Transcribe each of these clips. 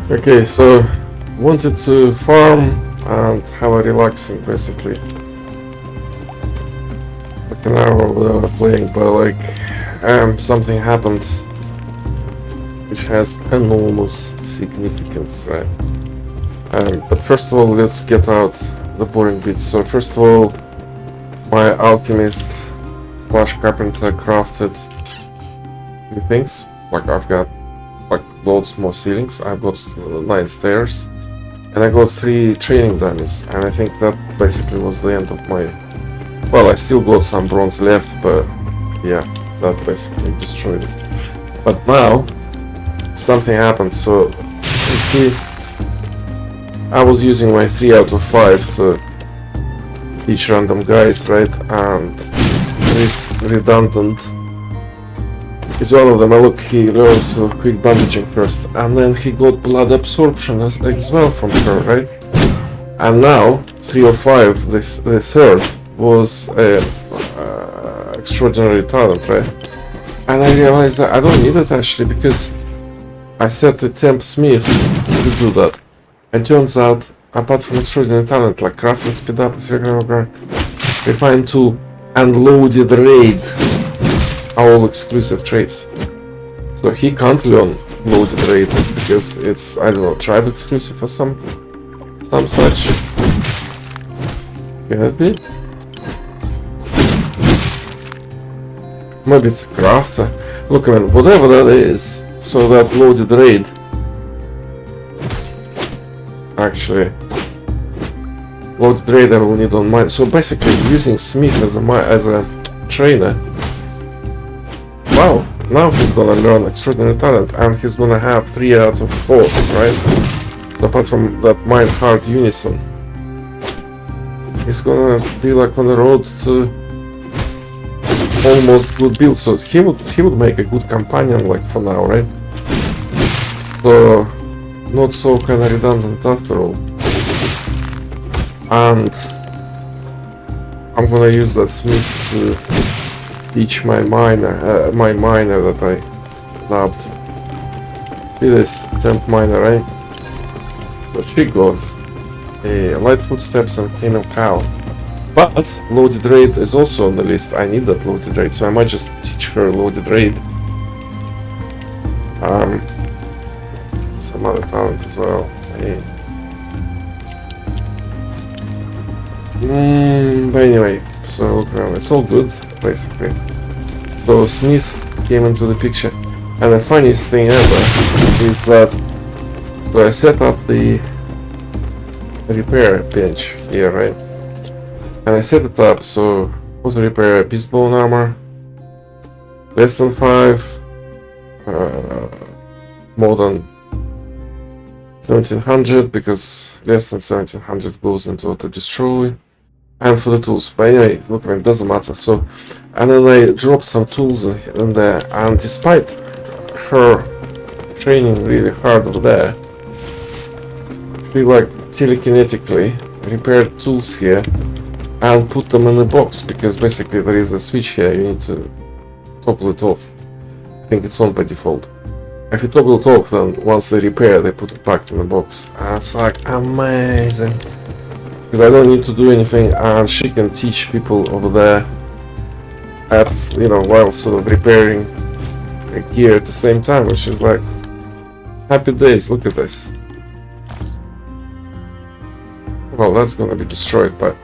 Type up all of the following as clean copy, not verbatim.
Okay, so wanted to farm and have a relaxing basically like an hour without playing, but like something happened which has enormous significance, right? But first of all, let's get out the boring bits. So first of all, my alchemist slash carpenter crafted few things. Like I've got like loads more ceilings. I've got 9 stairs, and I got 3 training dummies. And I think that basically was the end of my. Well, I still got some bronze left, but yeah, that basically destroyed it. But now something happened. So you see, I was using my 3 out of 5 to teach random guys, right? And this redundant is one of them. And look, he learned quick bandaging first, and then he got blood absorption as well from her, right? And now 3 of 5, the third was extraordinary talent, right? And I realized that I don't need it actually, because I set the temp smith to do that. And turns out, apart from extraordinary talent like crafting speed up, refined tool, and loaded raid are all exclusive traits. So he can't learn loaded raid because it's, I don't know, tribe exclusive or some such. Can it be? Maybe it's a crafter. Look, man, whatever that is, so that loaded raid. Actually, loaded raid I will need on mine. So basically, using Smith as a trainer. Wow, now he's gonna learn extraordinary talent, and he's gonna have 3 out of 4, right? So apart from that mind heart unison, he's gonna be like on the road to almost good build. So he would make a good companion, like for now, right? So not so kind of redundant after all. And I'm gonna use that smith to teach my miner that I nabbed. See this temp miner, right? So she got a light footsteps and cane of cow. But loaded raid is also on the list. I need that loaded raid, so I might just teach her loaded raid. Some other talent as well. Hey. But anyway, so look around. It's all good, basically. So Smith came into the picture, and the funniest thing ever is that so I set up the repair bench here, right? And I set it up so auto repair beast bone armor, less than 5, more than 1700, because less than 1700 goes into auto destroy, and for the tools. But anyway, look, I mean, it doesn't matter. So, and then I dropped some tools in there, and despite her training really hard over there, she like telekinetically repaired tools here and put them in the box, because basically there is a switch here, you need to toggle it off. I think it's on by default. If you toggle it off, then once they repair, they put it back in the box. And it's like amazing, because I don't need to do anything, and she can teach people over there at, you know, while sort of repairing gear at the same time, which is like happy days. Look at this. Well, that's gonna be destroyed, but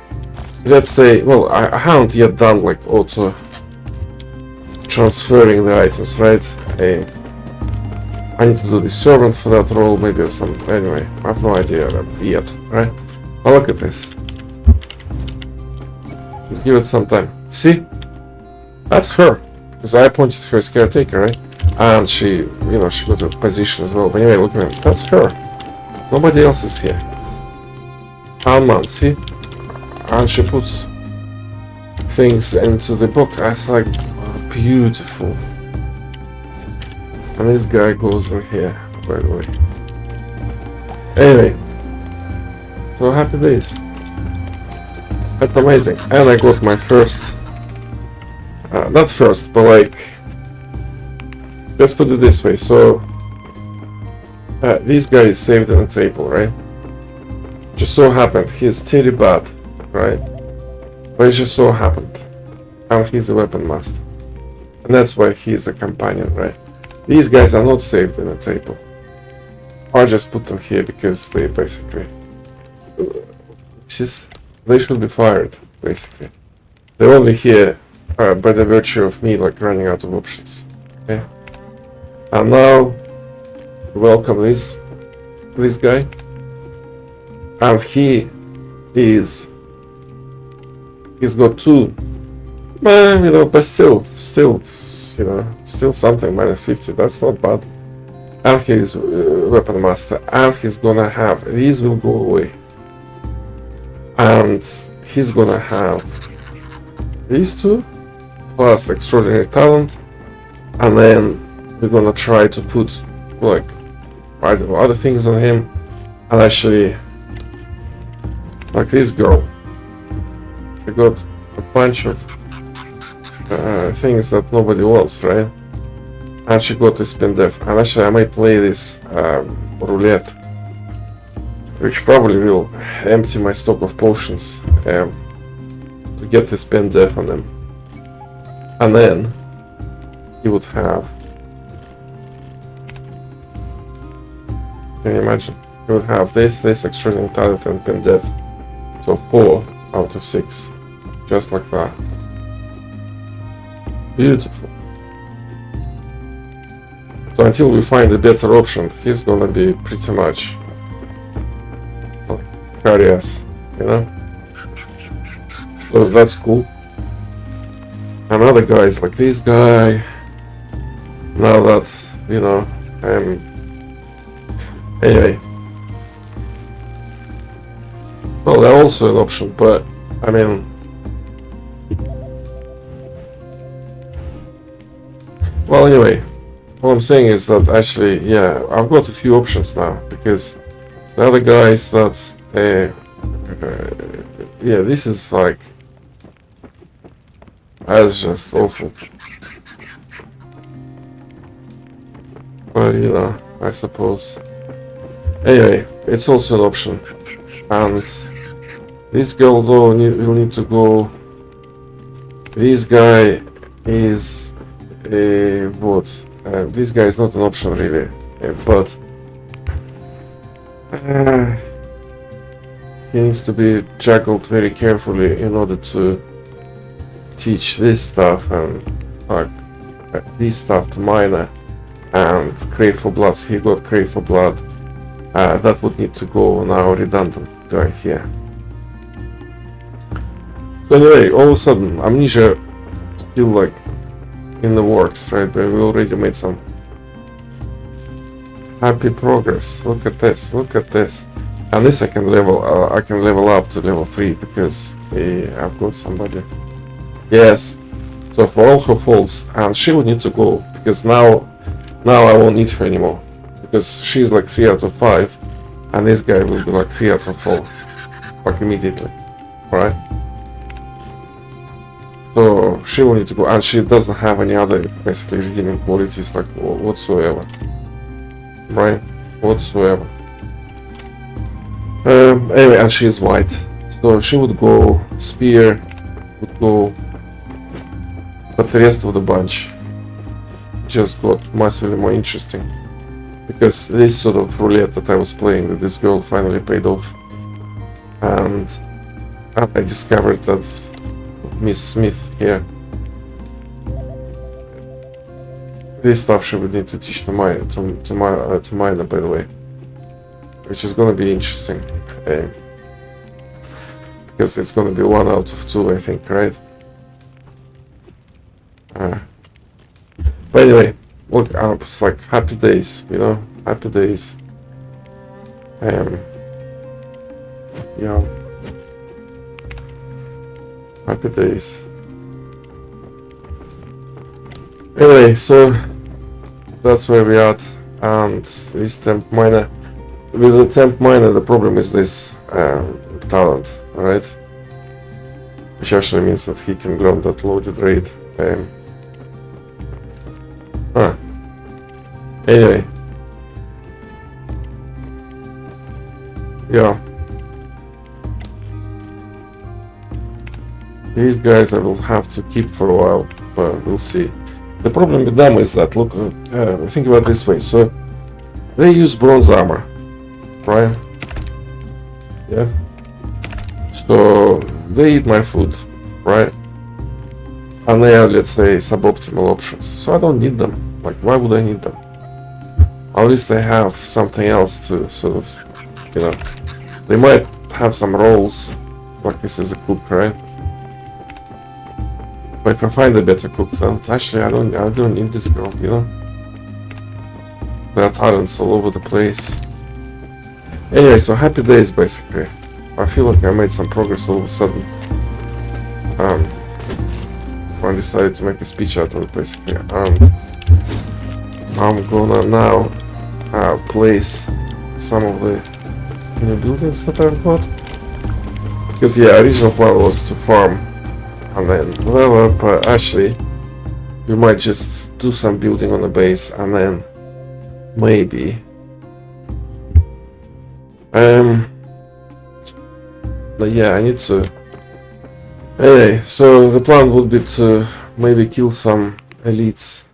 let's say, well, I haven't yet done like auto transferring the items, right? I need to do the servant for that role, maybe, or some. Anyway, I have no idea yet, right? But look at this. Just give it some time. See? That's her, because I appointed her as caretaker, right? And she, you know, she got a position as well. But anyway, look at it. That's her. Nobody else is here. Alman, see? And she puts things into the box. I was like, oh, beautiful. And this guy goes in here, by the way. Anyway, so happy days. That's amazing. And I got my first, not first, but like, let's put it this way. So This guy is saved in a table, right? Just so happened he's pretty bad, right? But it just so happened. And he's a weapon master. And that's why he's a companion, right? These guys are not saved in a table. I just put them here because they basically... They should be fired, basically. They're only here by the virtue of me, like, running out of options. Okay? And now, welcome this guy. And he's got 2. You know, but still, you know, still something, -50, that's not bad. And he's weapon master, and he's gonna have, these will go away. And he's gonna have these 2, plus extraordinary talent, and then we're gonna try to put, like, I don't know, other things on him, and actually, like this girl, she got a bunch of things that nobody wants, right? And she got this spin def, and actually I might play this roulette, which probably will empty my stock of potions to get this spin def on them. And then he would have, can you imagine? He would have this extraordinary talent and spin def. So 4 out of 6, just like that. Beautiful. So until we find a better option, he's gonna be pretty much carry us, you know? So that's cool. And other guys like this guy, now that, you know, anyway. Well, they're also an option, but, I mean... Well, anyway, what I'm saying is that actually, yeah, I've got a few options now, because the other guys that, yeah, this is like, that's just awful. But, you know, I suppose. Anyway, it's also an option. And this girl, though, will need to go. This guy is what? This guy is not an option really, but he needs to be juggled very carefully in order to teach this stuff and like this stuff to Minor and Crave for Blood. He got Crave for Blood. That would need to go now redundant guy here. So anyway, all of a sudden, Amnesia still like in the works, right? But we already made some happy progress. Look at this, look at this. And this I can level up to level 3 because I've got somebody. Yes. So for all her faults, and she would need to go because now I won't need her anymore because she's like 3 out of 5, and this guy will be like 3 out of 4, like immediately, right? So she will need to go, and she doesn't have any other basically redeeming qualities like whatsoever, right? Whatsoever. Anyway, and she is white, so she would go. Spear would go, but the rest of the bunch just got massively more interesting because this sort of roulette that I was playing with this girl finally paid off, and I discovered that Miss Smith here, this stuff she would need to teach to Minor, by the way, which is going to be interesting because it's going to be 1 out of 2, I think, right? But anyway, look, I was like happy days, you know, happy days. Yeah, happy days. Anyway, so that's where we are at, and this temp miner. With the temp miner, the problem is this talent, alright? Which actually means that he can ground that loaded raid. Anyway. yeah. These guys I will have to keep for a while, but we'll see. The problem with them is that, look, think about it this way. So, they use bronze armor, right? Yeah. So, they eat my food, right? And they are, let's say, suboptimal options. So I don't need them. Like, why would I need them? At least they have something else to sort of, you know, they might have some roles, like this is a cook, right? But if I find a better cook, then actually I don't need this girl, you know? There are talents all over the place. Anyway, so happy days basically. I feel like I made some progress all of a sudden. I decided to make a speech out of it basically, and I'm gonna now place some of the new buildings that I've got. Because yeah, original plan was to farm and then whatever, but actually we might just do some building on the base and then maybe but yeah, I need to. Anyway, so the plan would be to maybe kill some elites.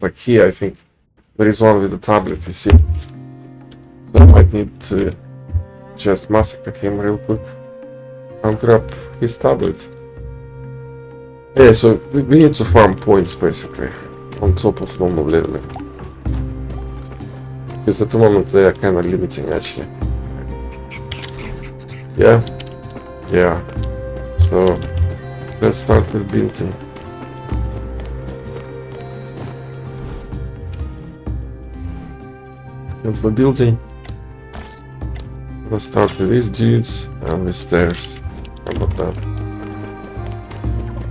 Like here, I think there is one with a tablet, you see. So I might need to just massacre him real quick and grab his tablet. Yeah, so we need to farm points basically on top of normal leveling. Because at the moment they are kind of limiting actually. Yeah? Yeah. So let's start with building. And for building, I'm gonna start with these dudes and with stairs. How about that?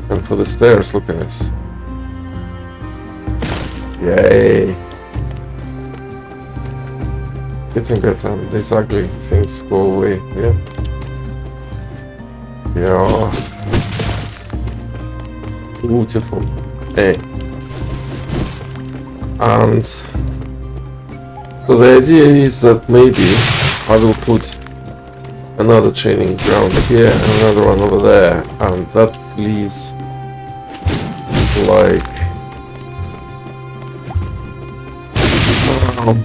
And for the stairs, look at this. Yay! Getting better. These ugly things go away. Yeah. Yeah. Beautiful. Hey. And so the idea is that maybe I will put another training ground here and another one over there, and that leaves like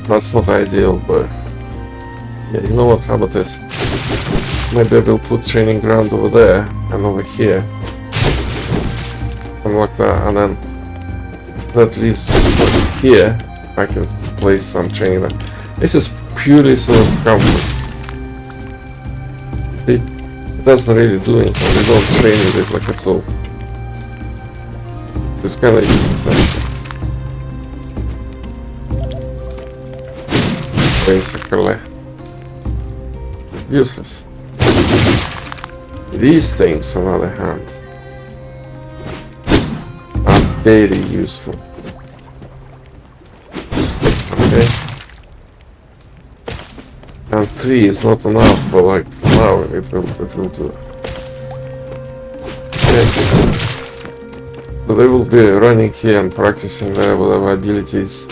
that's not ideal, but yeah, you know what, how about this? Maybe I will put training ground over there and over here, something like that, and then that leaves here I can place some training there. This is purely sort of comfort. See, it doesn't really do anything, we don't train with it like at all. It's kind of useless actually. Basically useless. These things, on the other hand, are very useful. Okay, and 3 is not enough, but like now it will do. Okay. So they will be running here and practicing their whatever abilities.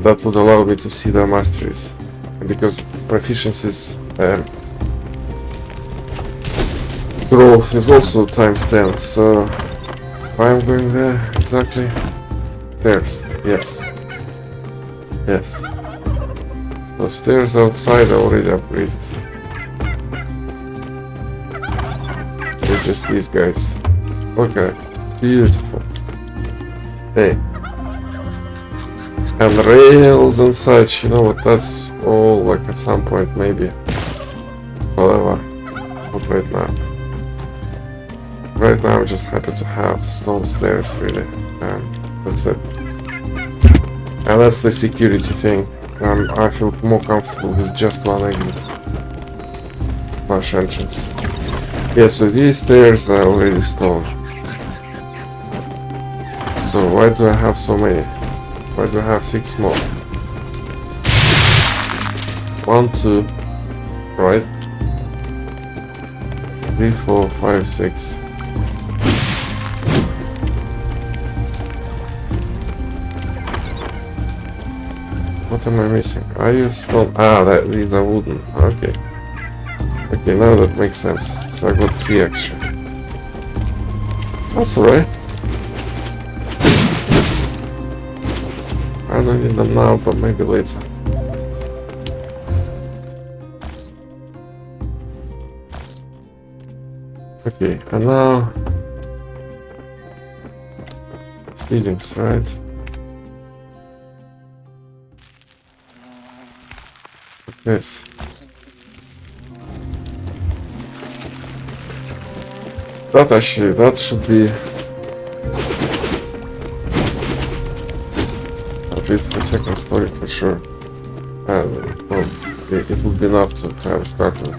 That would allow me to see their masteries, because proficiencies growth is also times 10. So I'm going there exactly. Stairs, yes, yes. So stairs outside are already upgraded. So just these guys. Okay, beautiful. Hey. And rails and such, you know what, that's all like at some point maybe. Whatever. Not right now. Right now I'm just happy to have stone stairs really. That's it. And that's the security thing. I feel more comfortable with just one exit. Slash entrance. Yeah, so these stairs are already stone. So why do I have so many? Why do I have 6 more? 1, 2, right? 3, 4, 5, 6. What am I missing? Are you stone? Ah, these are wooden. Okay. Okay, now that makes sense. So I got 3 extra. That's alright. I don't need them now, but maybe later. Okay, and now ceilings, right? Yes. That actually, that should be at least for second story for sure. Well, it would be enough to have a starter.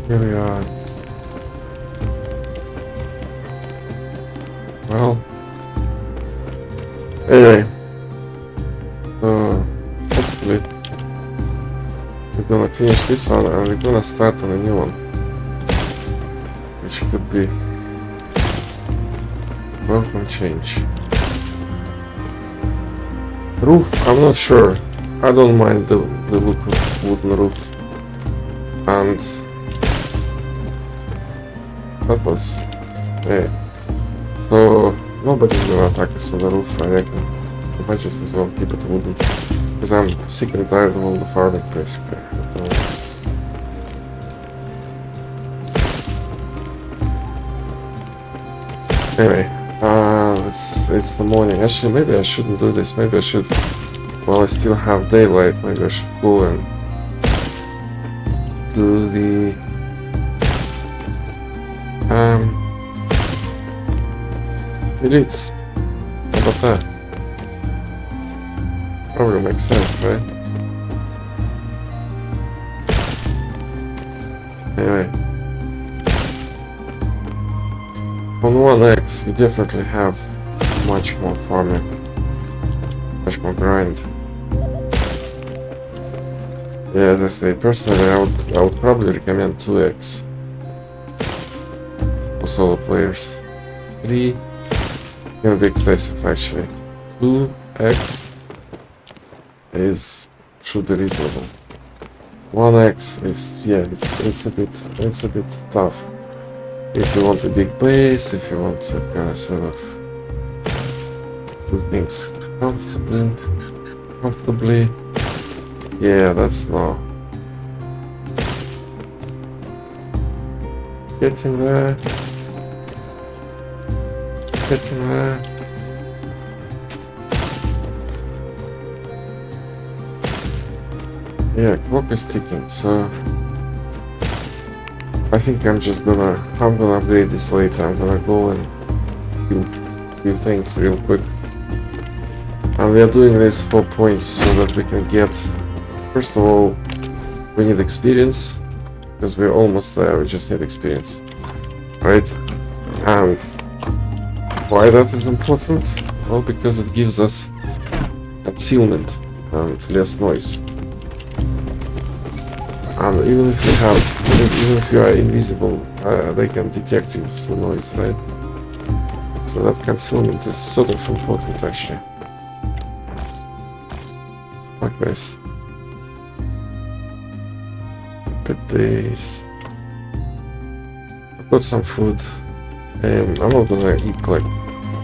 Here we are. Well, anyway, so hopefully we're gonna finish this one and we're gonna start on a new one, which could be welcome change. Roof, I'm not sure. I don't mind the look of wooden roof, and that was so nobody's gonna attack us on the roof, I reckon. I might just as well keep it wooden, because I'm sick and tired of all the farming basically. Anyway, it's the morning. Actually, maybe I shouldn't do this. Maybe I should, while I still have daylight, maybe I should go and do the elites. How about that? Probably makes sense, right? Anyway, on 1x you definitely have much more farming, much more grind. Yeah, as I say, personally I would probably recommend 2x for solo players. 3 gonna be excessive actually. 2x should be reasonable. 1x is, yeah, it's a bit tough. If you want a big base, if you want to kind of sort of do things comfortably, yeah, that's no. Getting there. Getting there. Yeah, clock is ticking, so I think I'm gonna upgrade this later. I'm gonna go and do a few things real quick. And we are doing this for points so that we can get, first of all, we need experience, because we're almost there, we just need experience. Right? And why that is important? Well, because it gives us concealment and less noise. And even if you are invisible, they can detect you through noise, right? So that concealment is sort of important actually. Like this. Put this. I've got some food. I'm not gonna eat like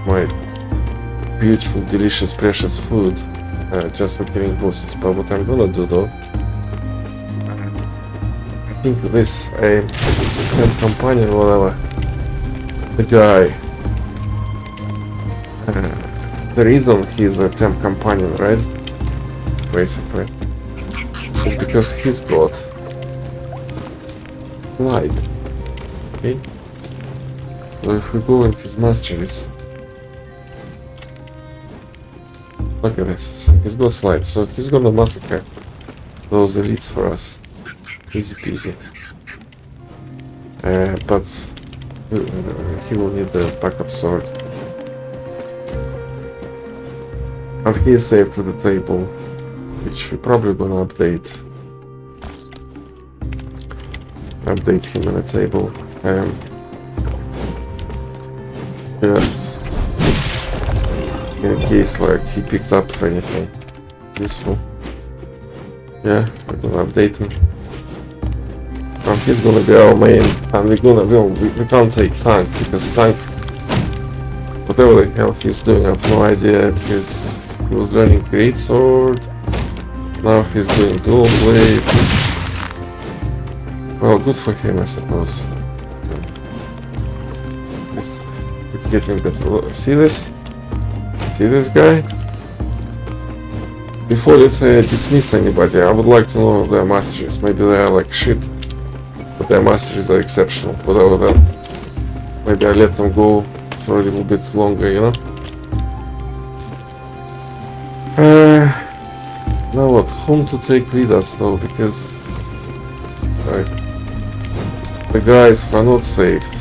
my beautiful, delicious, precious food just for killing bosses. But what I'm gonna do though, I think this temp companion, whatever, the guy, the reason he's a temp companion, right, basically, is because he's got light. Okay, so if we go in his masteries, look at this, so he's got slide, so he's gonna massacre those elites for us. Easy peasy. But he will need the backup sword. And he is safe to the table, which we're probably gonna update. Update him on the table. Just in case like he picked up anything useful. Yeah, I'm gonna update him. He's gonna be our main, and we can't take tank because tank, whatever the hell he's doing, I have no idea, because he was learning great sword. Now he's doing dual blades. Well, good for him, I suppose. It's getting better. See this? See this guy? Before let's dismiss anybody, I would like to know their masteries. Maybe they are like shit, but their masteries are exceptional. Whatever that. Maybe I let them go for a little bit longer, you know? Now what? Whom to take with us though? Because the guys who are not saved.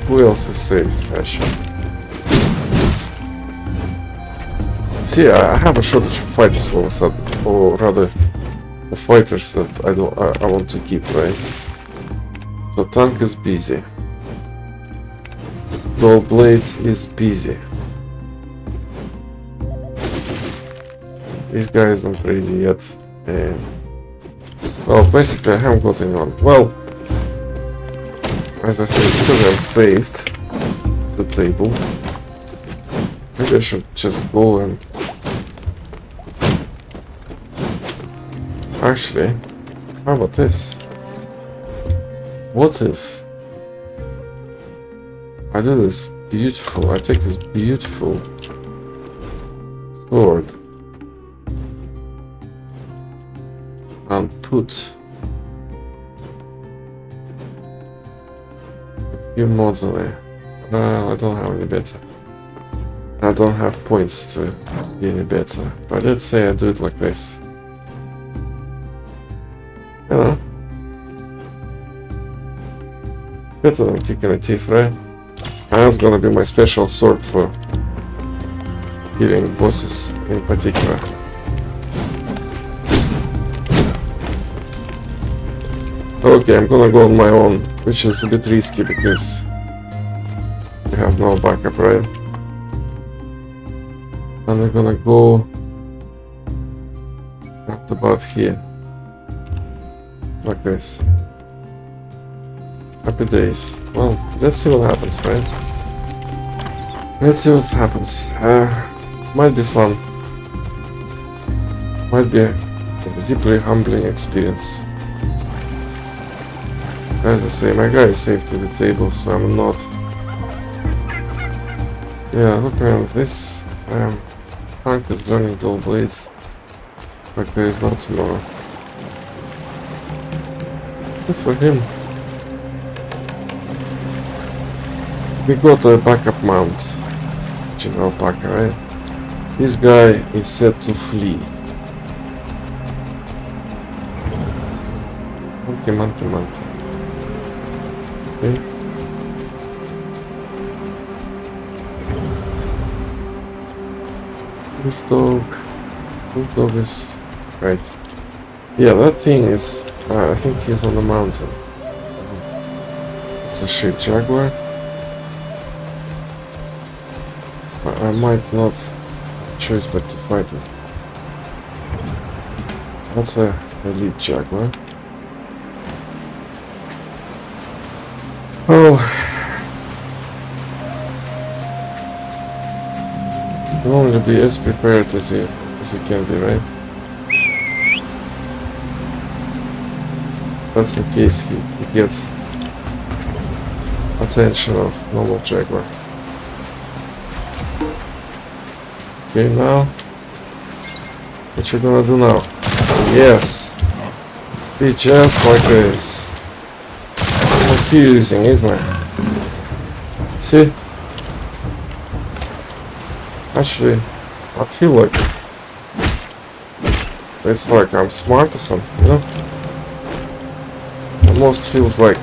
Who else is saved, actually? See, I have a shortage of fighters all of a sudden, or rather, of fighters that I want to keep, right? So tank is busy. Dual blades is busy. This guy isn't ready yet. Well, basically I haven't got anyone. Well, as I said, because I'm saved the table, maybe I should just go and... Actually, how about this? What if I do this beautiful, I take this beautiful sword and put a few mods on it. I don't have any better. I don't have points to be any better. But let's say I do it like this. You know? Better than kicking the teeth, right? And that's gonna be my special sword for killing bosses in particular. Okay, I'm gonna go on my own, which is a bit risky because we have no backup, right? And we're gonna go right about here. Like this. Happy days. Well, let's see what happens, right? Let's see what happens. Might be fun. Might be a deeply humbling experience. As I say, my guy is safe to the table, so I'm not... Yeah, look around this. Tank is learning dual blades like there is no tomorrow. Good for him. We got a backup mount. General Packer, right? This guy is set to flee. Monkey. Okay. Whose dog is... Right. Yeah, that thing is... I think he's on the mountain. It's a shit jaguar. I might not choose but to fight him. That's a elite jaguar. Oh, you can only be as prepared as you can be, right? That's in case he gets attention of normal jaguar. Okay, now what you gonna do now? Yes, be just like this. Confusing, isn't it? See? Actually, I feel like it's like I'm smart or something, you know? Almost feels like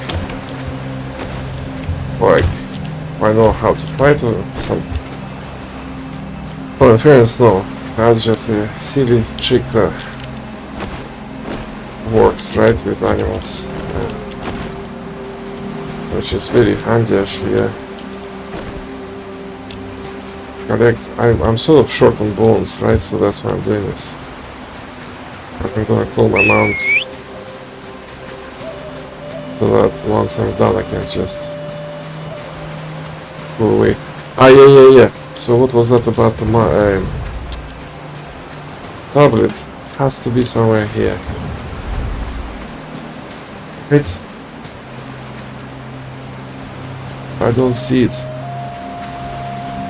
I know how to fight or something. Well, in fairness, no. That's just a silly trick that works, right, with animals. which is very handy actually, yeah. Correct. I'm sort of short on bones, right? So that's why I'm doing this. I'm gonna call my mount so that once I'm done I can just go away. Ah, yeah. So what was that about the tablet? Has to be somewhere here. Right? I don't see it.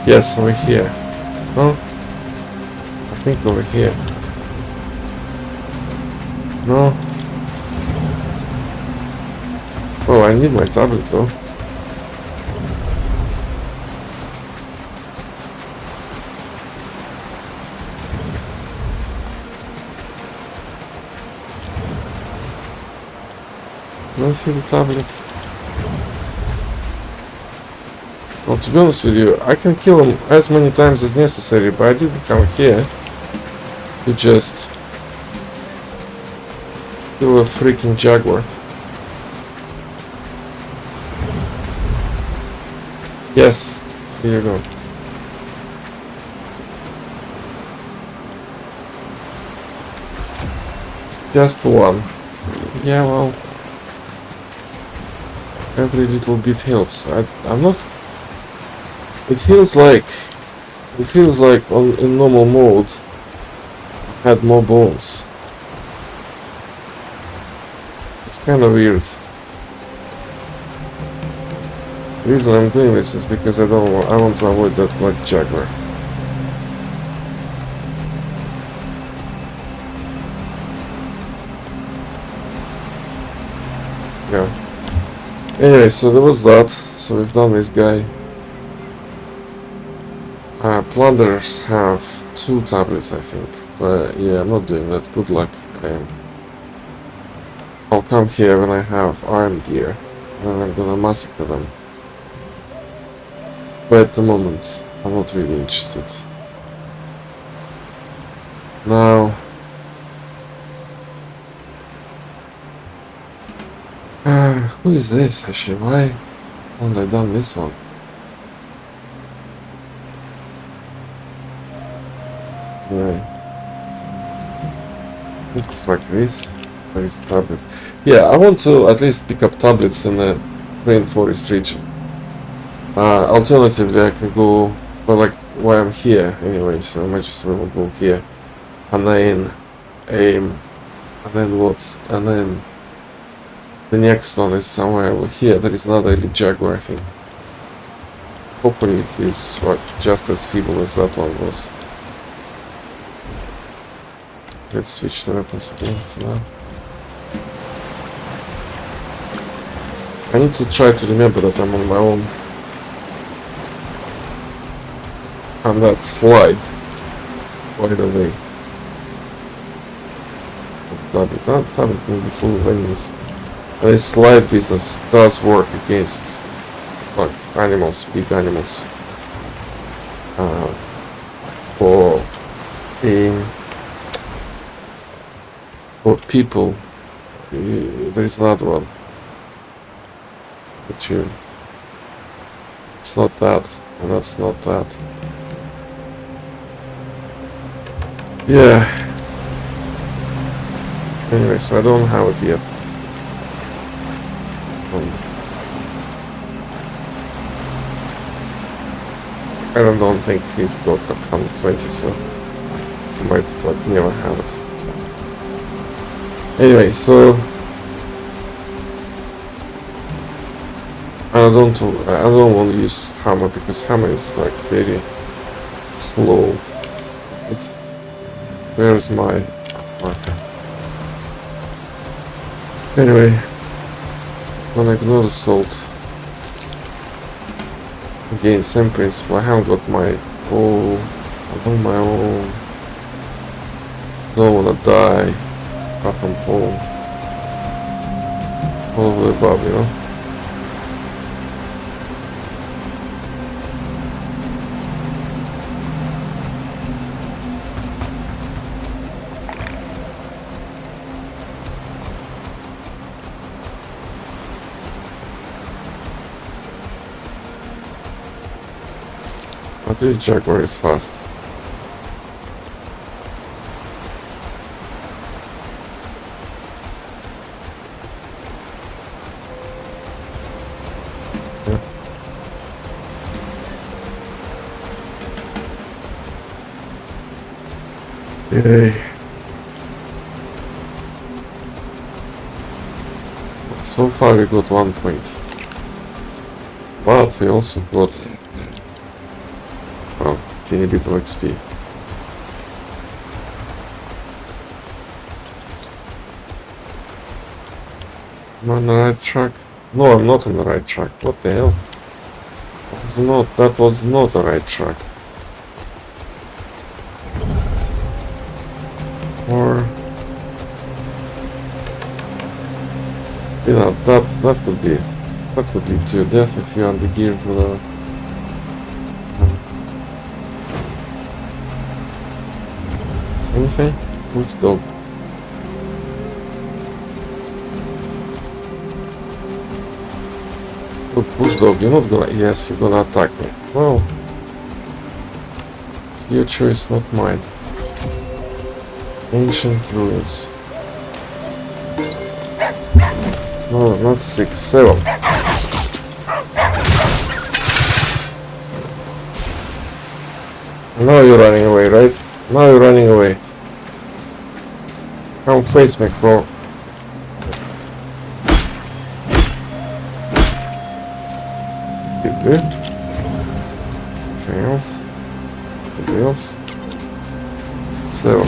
Yes, over here. No? I think over here. No? Oh, I need my tablet though. Can I see the tablet? Well, to be honest with you, I can kill him as many times as necessary, but I didn't come here to just kill a freaking jaguar. Yes, here you go. Just one. Yeah, well, every little bit helps. I'm not. It feels like in normal mode I had more bones. It's kind of weird. The reason I'm doing this is because I want to avoid that black jaguar. Yeah. Anyway, so there was that. So we've done this guy. Plunderers have 2 tablets, I think. But yeah, I'm not doing that. Good luck. I'll come here when I have iron gear, and I'm gonna massacre them. But at the moment, I'm not really interested. Now, who is this actually? Why haven't I done this one? Anyway, looks like this. There is a tablet. Yeah, I want to at least pick up tablets in the rainforest region. Alternatively, I can go, but like, why I'm here anyway, so I might just will go here. And then, and then what? And then the next one is somewhere over here. There is another elite jaguar, I think. Hopefully he's like just as feeble as that one was. Let's switch the weapons again for now. I need to try to remember that I'm on my own. And that slide, by the way. That tablet will be full of enemies. And this slide business does work against like animals, big animals. For people, there is another one. But it's not that, and that's not that. Yeah. Anyway, so I don't have it yet. I don't think he's got up 120, so he might like never have it. Anyway, so I don't want to use hammer because hammer is like very slow. Where's my marker? Anyway, I'm gonna ignore the salt. Again, same principle. I haven't got my I'm on my own. Don't wanna die. Up and home. All over the above, you know. At least Jaguar is fast. Yay. So far we got 1 point. But we also got, well, teeny bit of XP. Am I on the right track? No, I'm not on the right track. What the hell? That was not the right track. Or you know, that could lead to your death if you're under-geared with a anything? Push dog. Look, push dog, you're not gonna, yes, you're gonna attack me. Well, it's your choice, not mine. Ancient ruins. No, not 6, 7. Now you're running away, right? Now you're running away. Come face me, bro. Good. Anything else? Anything else? 7.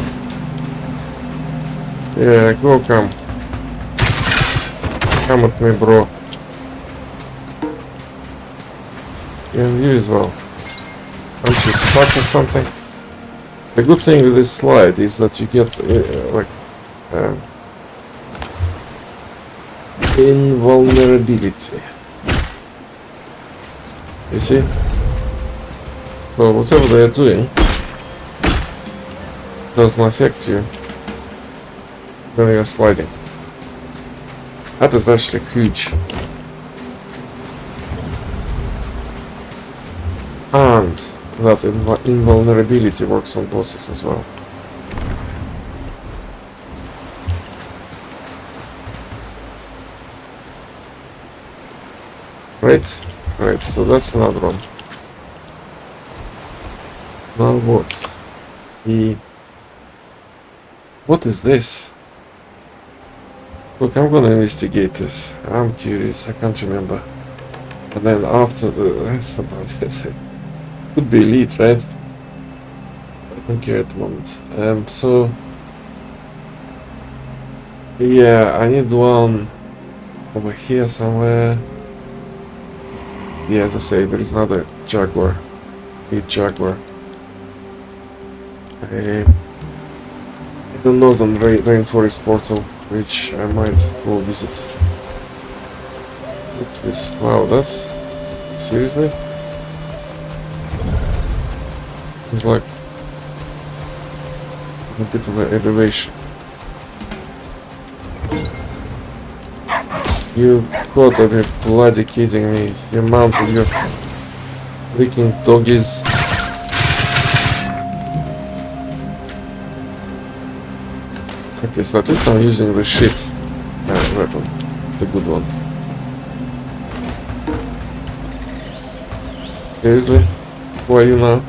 Yeah, go come. Come at me, bro. And you as well. Aren't you stuck or something? The good thing with this slide is that you get invulnerability. You see? So whatever they are doing doesn't affect you when you're sliding. That is actually huge. And that invulnerability works on bosses as well. Right? Right, so that's another one. Now what? What is this? Look, I'm gonna investigate this. I'm curious, I can't remember. And then after that's about it. Could be elite, right? I don't care at the moment. So yeah, I need one over here somewhere. Yeah, as I say, there is another Jaguar. Big Jaguar. The northern rainforest portal, which I might go visit. What's this? Wow, that's seriously? It's like a bit of an elevation. You gotta be bloody kidding me. You mounted your freaking doggies. Okay, so at least I'm using the shit weapon. The good one. Seriously? Who are you now?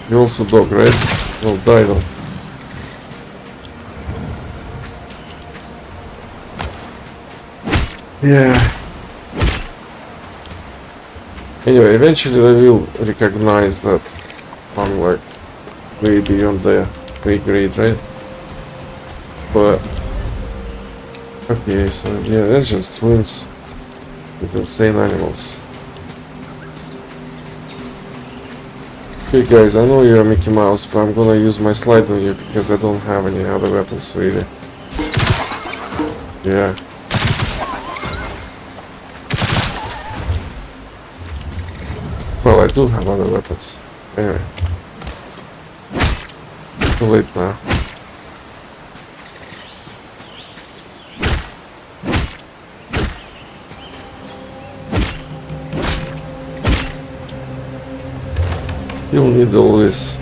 You're also dog, right? Well, die though. Yeah. Anyway, eventually they will recognize that I'm like way beyond their pay grade, right? But okay, so yeah, that's just ruins with insane animals. Okay guys, I know you're Mickey Mouse, but I'm gonna use my slide on you because I don't have any other weapons really. Yeah. Well, I do have other weapons. Anyway. Too late now. Still need all this.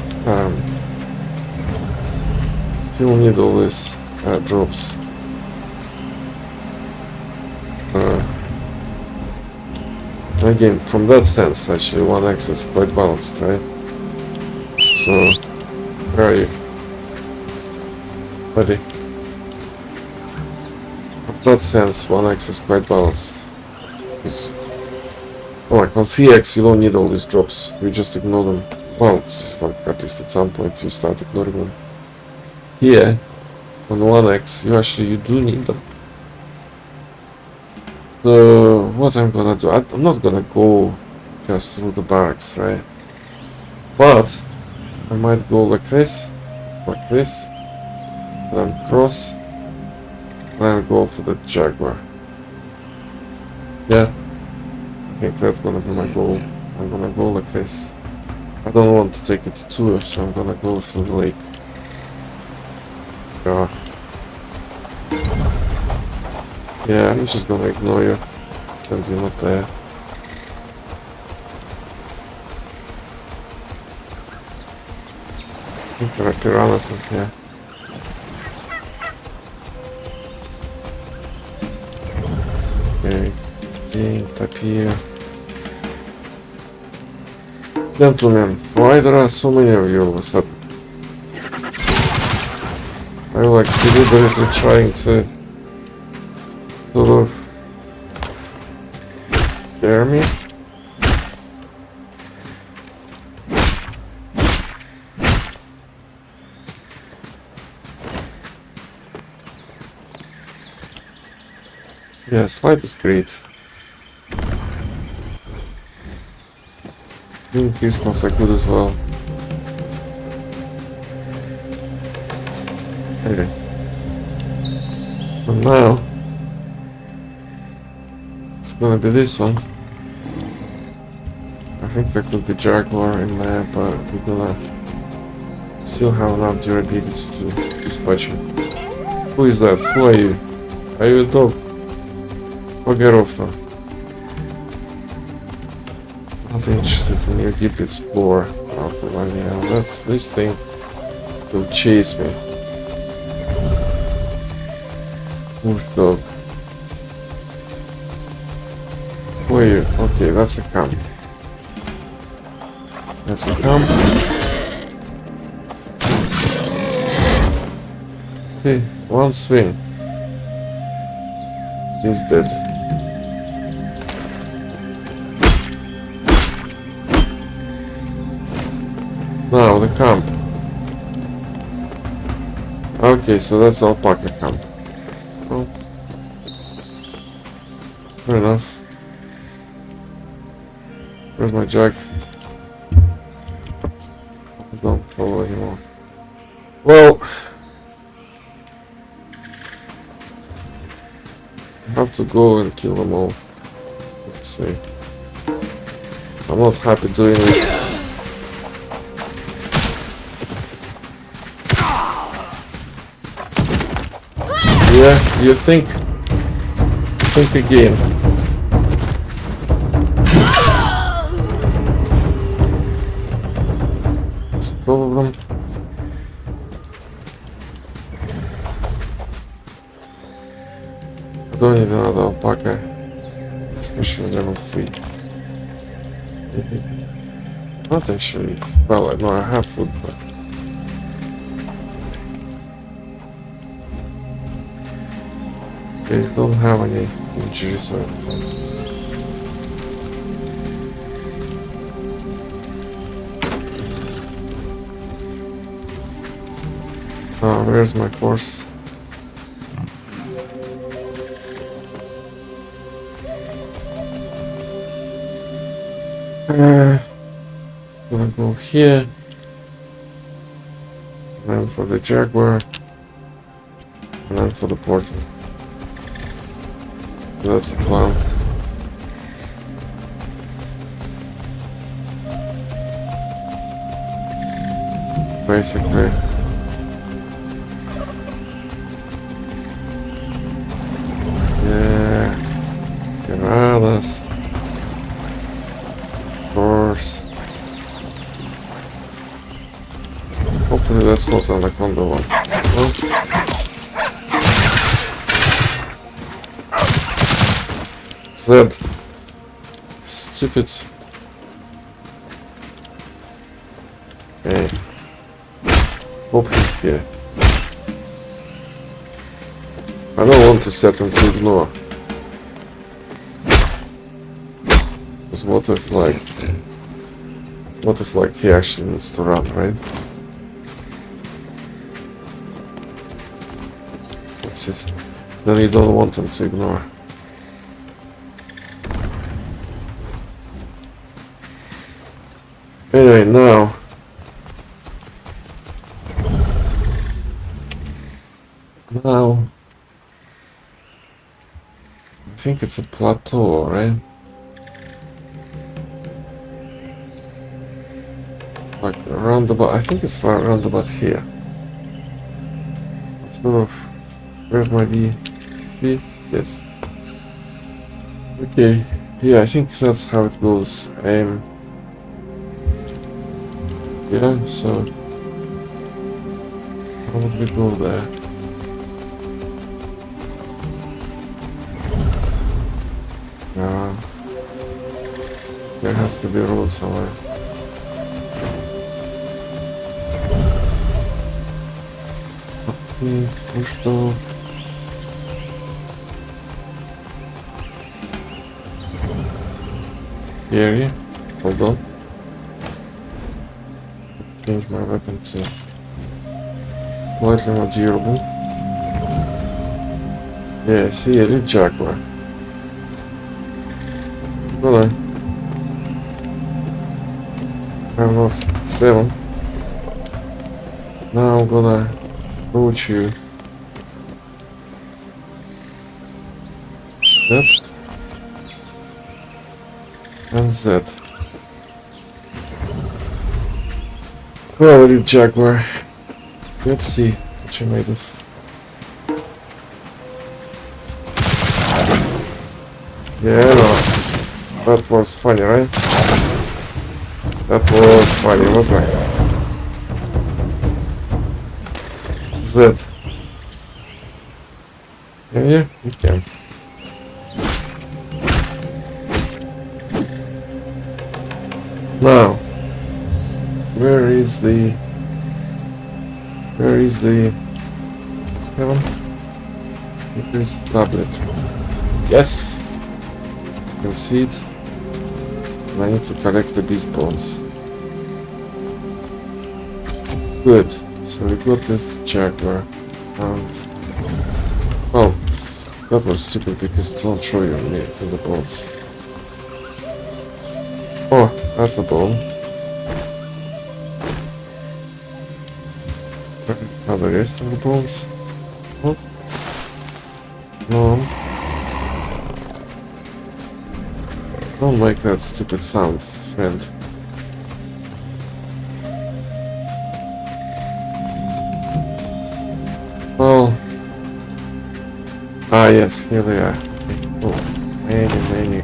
Still need all this drops. Again, from that sense, actually, 1x is quite balanced, right? So, where are you? Buddy. From that sense, 1x is quite balanced. Because, like on 3x, you don't need all these drops. You just ignore them. Well, just like at least at some point, you start ignoring them. Here, on 1x, you do need them. So, what I'm gonna do, I'm not gonna go just through the barracks, right? But, I might go like this, then cross, then go for the Jaguar. Yeah, I think that's gonna be my goal. I'm gonna go like this. I don't want to take it to tour, so I'm gonna go through the lake. Yeah, I'm just gonna ignore you. Pretend you're not there. I think there are piranhas in here. Okay, game, type here. Gentlemen, why there are so many of you all of a sudden? Are you like deliberately trying to sort of scare me? Yes, light is great. Green crystals are good as well. Okay. And now it's gonna be this one. I think there could be Jaguar in there, but we're gonna still have enough durability to dispatch him. Who is that? Who are you? Are you a dog? Oh, get off now. Not interested in your deep explorer. Okay, well, yeah, that's this thing will chase me. Push dog. Who are you? Okay, that's a camp. That's a camp. See, one swing. He's dead. Now the camp. Okay, so that's alpaca camp. Oh. Fair enough. Where's my jack? I don't follow anymore. Well, I have to go and kill them all. Let's see. I'm not happy doing this. Yeah, you think again. Is it all of them? I don't need another alpaca, especially level 3. Not actually. Well, no, I have food, but they don't have any injuries or anything. Oh, where's my horse? Gonna go here. And then for the Jaguar. And then for the portal. That's the plan. Basically. Yeah. Piranhas. Of course. that's not Anaconda one. No? Zed. Stupid. Hey. Hope he's here. I don't want to set him to ignore. Because what if like he actually needs to run, right? What's this? Then you don't want him to ignore. Anyway, now I think it's a plateau, right? Like around about, I think it's like around about here. Sort of, where's my V? V? Yes. Okay, yeah, I think that's how it goes. Yeah, so how would we go there? There has to be a road somewhere. Okay, push door. Area. Hold on. Change my weapon to slightly more durable. Yeah, see, a Jaguar. Hello. I'm not 7. Now I'm gonna approach you. That and that. Well, you Jaguar. Let's see what you're made of. Yeah, no. That was funny, right? That was funny, wasn't it? Z. Yeah, you can. Now, where is the 7? Here's the tablet. Yes! You can see it. And I need to collect the beast bones. Good. So we got this Jaguar. And well, that was stupid because it won't show you me in the bones. Oh, that's a bone. Now the rest of the bones. Oh. No. Don't make that stupid sound, friend. Well. Ah, yes, here they are. Okay. Oh, many.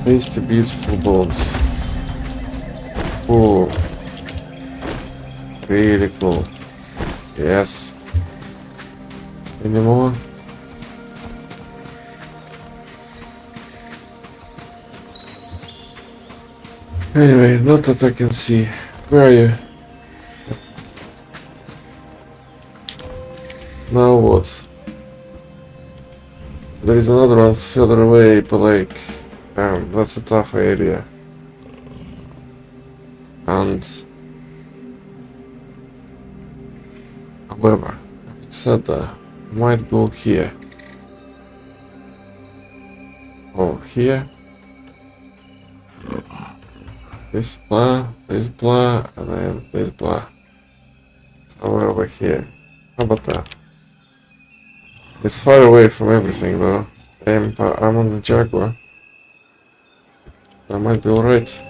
Tasty, beautiful bones. Oh. Really cool. Yes. Any more? Anyway, not that I can see. Where are you? Now what? There is another one further away, but like, that's a tough area. And however, having said that, I might go here. Oh, here. This blah, and then this blah. Somewhere over here. How about that? It's far away from everything though. But I'm on the Jaguar. So I might be alright.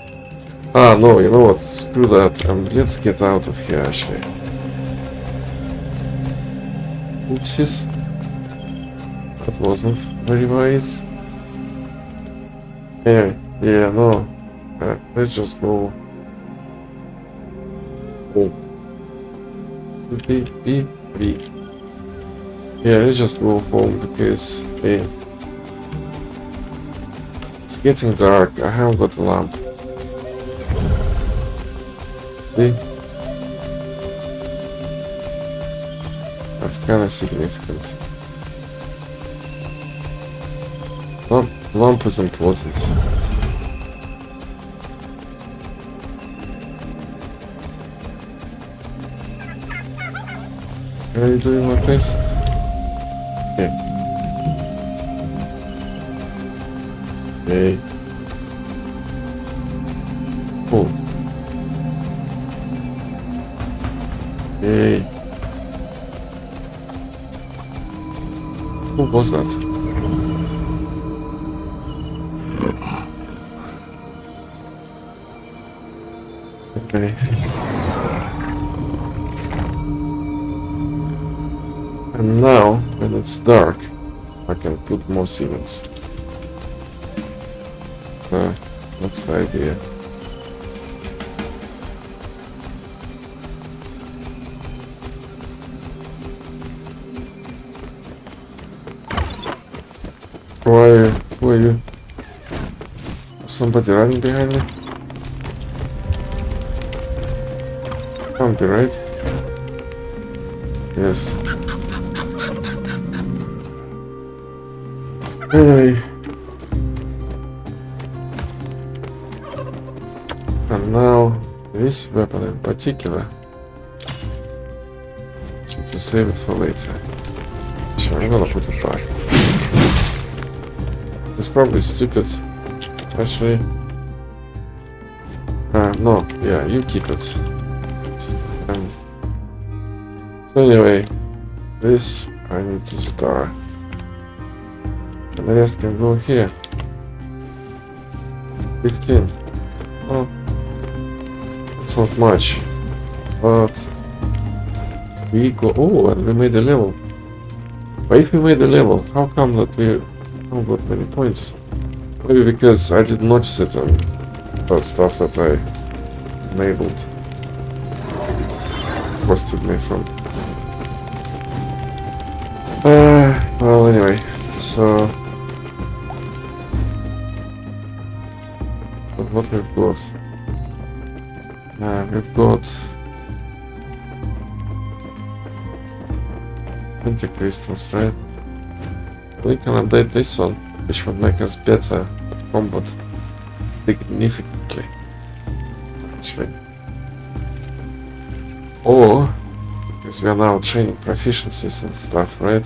Ah, no, you know what? Screw that. Let's get out of here actually. Oopsies. That wasn't very wise. Anyway, yeah, no. Let's just go. Oh. B. Yeah, let's just go home because it's getting dark. I haven't got a lamp. See? That's kind of significant. Lamp is important. Are you doing like this? Okay. Okay. Cool. Okay. Who was that? Okay. And now, when it's dark, I can put more ceilings. That's the idea. Who are you? Somebody running behind me? Can't be right. Yes. Anyway. And now, this weapon in particular, to save it for later. Sure, I'm gonna put it back. It's probably stupid, actually. No, yeah, you keep it. So anyway, this I need to start. And the rest can go here. 15. Well, it's not much. But we go. Oh, and we made a level. But if we made a level, how come that we haven't got many points? Maybe because I didn't notice it on that stuff that I enabled. Busted me from. Well, anyway, so what we've got? We've got 20 crystals, right? We can update this one, which would make us better at combat significantly, actually. Or, because we are now training proficiencies and stuff, right?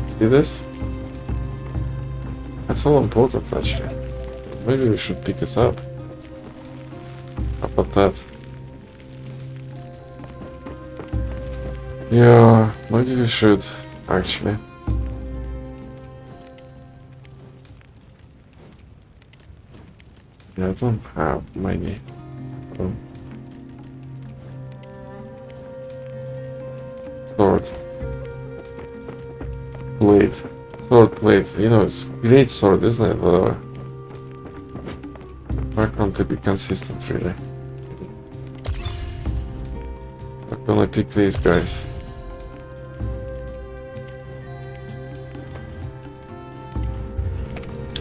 See this? That's all important, actually. Maybe we should pick it up. How about that? Yeah, maybe we should, actually. Yeah, I don't have many. Sword. Blade. Sword blade. You know, it's great sword, isn't it? Why can't they be consistent, really? So I'm gonna pick these guys.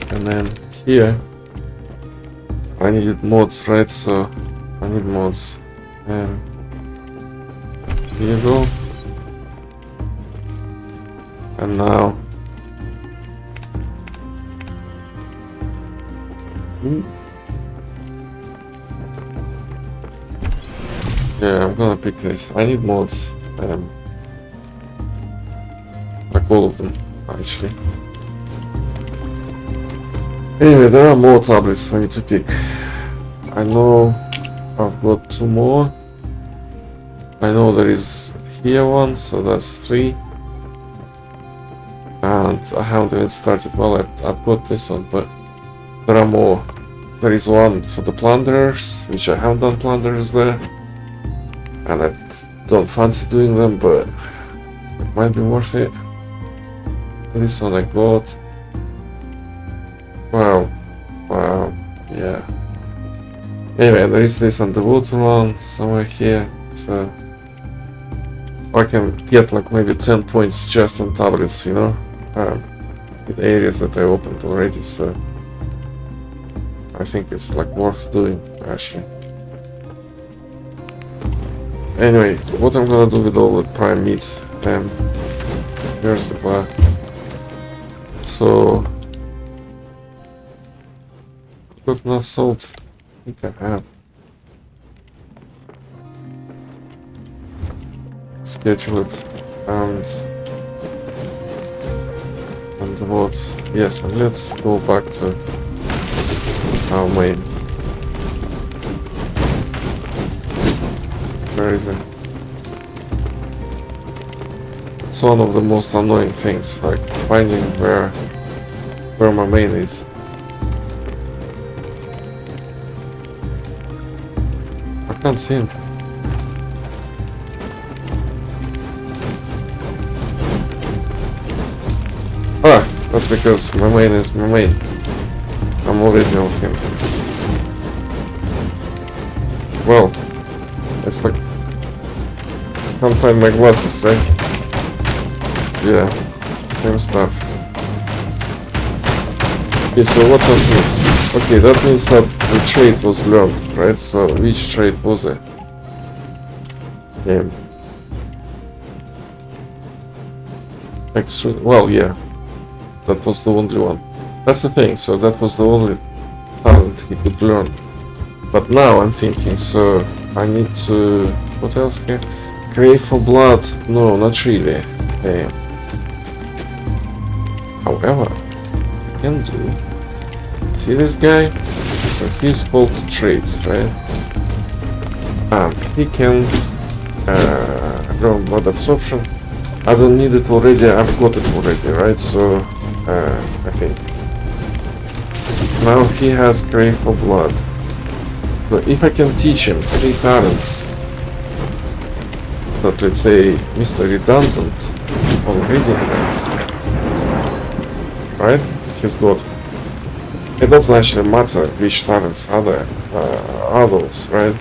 And then here, I needed mods, right? So I need mods. And here you go. And now, yeah, I'm gonna pick this. I need mods. Like all of them, actually. Anyway, there are more tablets for me to pick. I know I've got 2 more. I know there is here one, so that's 3. And I haven't even started. Well, I've got this one, but there are more. There is one for the plunderers, which I haven't done plunderers there. And I don't fancy doing them, but it might be worth it. This one I got. Wow, yeah. Anyway, there is this underwater one somewhere here. So, I can get like maybe 10 points just on tablets, you know, in areas that I opened already, so I think it's like worth doing, actually. Anyway, what I'm gonna do with all the prime meat, here's the bar. So, I've got enough salt, I think I have. Schedule it, and what? Yes, and let's go back to our main. Where is it? It's one of the most annoying things, like finding where my main is. I can't see him. Ah, that's because my main is my main. I'm already on him. Well, it's like I can't find my glasses, right? Yeah, same stuff. Okay, so what that means? Okay, that means that the trait was learned, right? So which trait was it? Yeah. Extra. Well, yeah. That was the only one. That's the thing, so that was the only talent he could learn. But now I'm thinking, so I need to... What else can... Crave for blood? No, not really. Okay. However, I can do... See this guy? So he's called traits, right? And he can... blood absorption. I don't need it already, I've got it already, right? So... I think. Now he has crave for blood. So if I can teach him 3 talents that, let's say, Mr. Redundant already has, right? He's got. It doesn't actually matter which talents are those, right?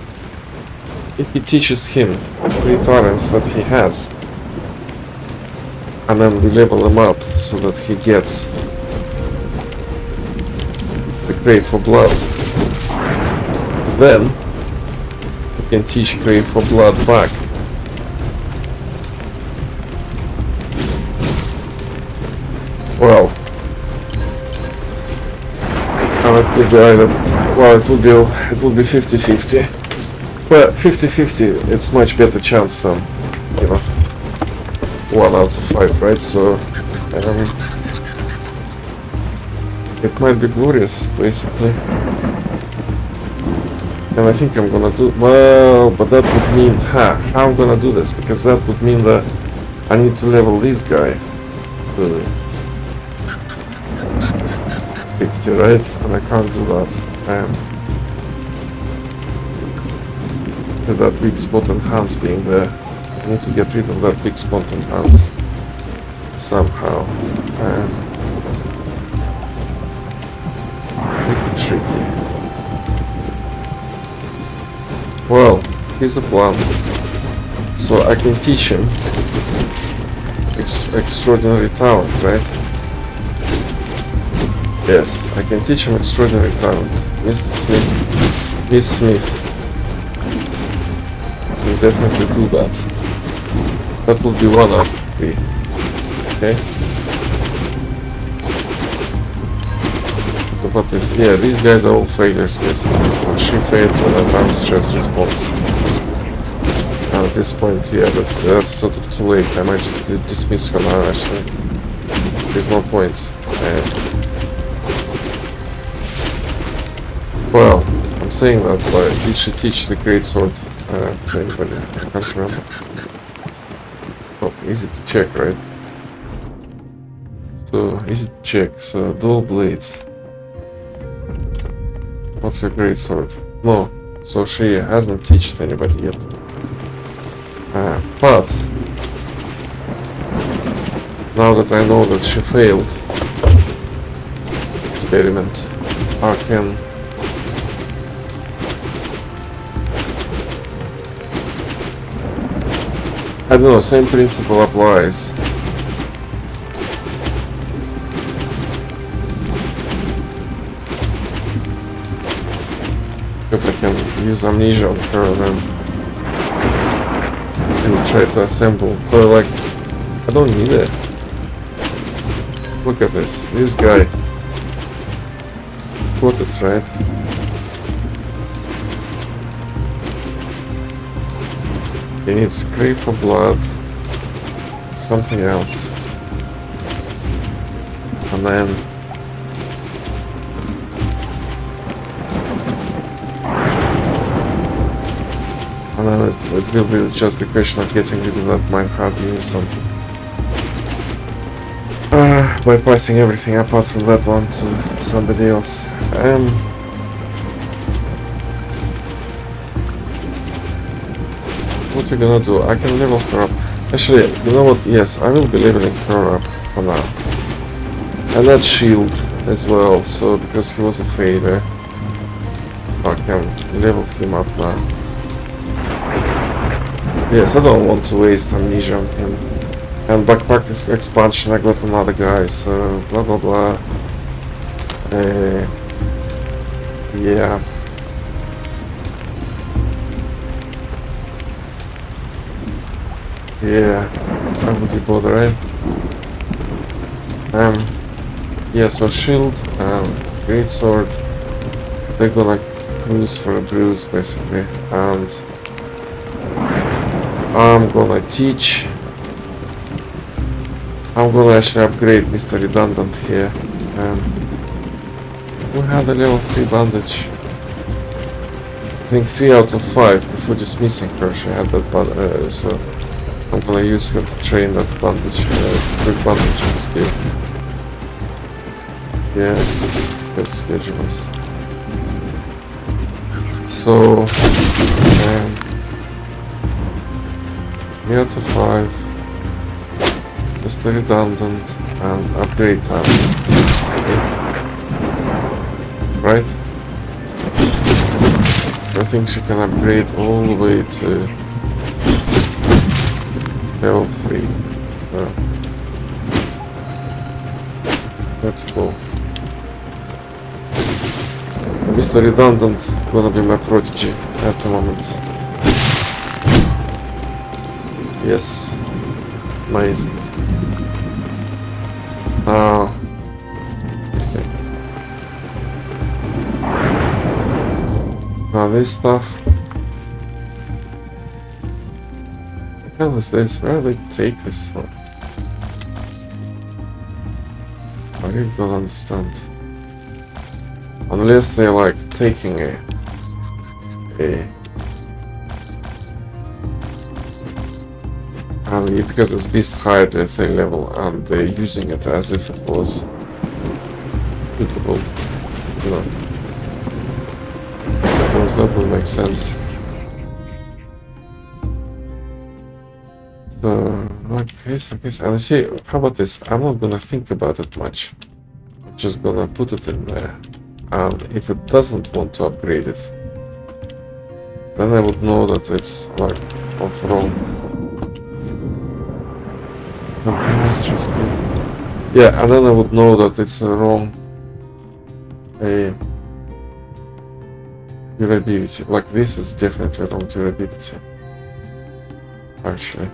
If he teaches him 3 talents that he has, and then we level him up so that he gets the crave for blood. Then we can teach crave for blood back. Well, and it could be either. Well, it will be 50-50. Well, 50-50. It's much better chance than, you know, 1 out of 5, right? So it might be glorious, basically. And I think I'm gonna do well, but that would mean how I'm gonna do this, because that would mean that I need to level this guy to 50, right? And I can't do that. With that weak spot enhance being there. I need to get rid of that big spot enhance somehow. Pretty tricky. Well, here's a plan. So I can teach him extraordinary talent, right? Yes, I can teach him extraordinary talent. Mr. Smith, Miss Smith. I can definitely do that. That would be 1 out of 3. Okay. So what is... Yeah, these guys are all failures basically. So she failed with that arm stress response. And at this point, yeah, that's sort of too late. I might just dismiss her now, actually. There's no point. Well, I'm saying that, but did she teach the great sword to anybody? I can't remember. Oh, easy to check, right? So, easy to check. So, dual blades. What's your great sword? No. So she hasn't taught anybody yet. But now that I know that she failed experiment, I can I don't know, same principle applies. Because I can use amnesia on her and then still try to assemble. But like, I don't need it. Look at this guy. Put it right. He needs crave for blood. Something else. And then it will be just a question of getting rid of that mind hard use on bypassing everything apart from that one to somebody else. What we're gonna do? I can level her up. Actually, you know what? Yes, I will be leveling her up for now. And that shield as well, so because he was a failure, I can level him up now. Yes, I don't want to waste amnesia on him. And backpack expansion, I got another guy, so blah blah blah. Yeah. Yeah, why would you bother, right? Yeah, so shield and greatsword, they're gonna cruise for a bruise basically, and I'm gonna teach. I'm gonna actually upgrade Mr. Redundant here. We had a level 3 bandage. I think 3 out of 5 before dismissing her. She had that, so I'm gonna use her to train that bandage, quick bandaging skill. Yeah, that's schedulers. So, 3 out of 5. Just redundant and upgrade times. Okay. Right? I think she can upgrade all the way to level 3. So that's cool. Mr. Redundant gonna be my prodigy at the moment. Yes. Amazing. Okay. Now this stuff. What the hell is this? Where do they take this from? I really don't understand. Unless they're like taking a because it's beast hide, let's say, level, and they're using it as if it was suitable, you know. I suppose that will make sense. So, like this, and see, how about this? I'm not gonna think about it much. I'm just gonna put it in there, and if it doesn't want to upgrade it, then I would know that it's like off wrong. Master skill. Yeah, and then I would know that it's wrong durability. Like this is definitely wrong durability. Actually.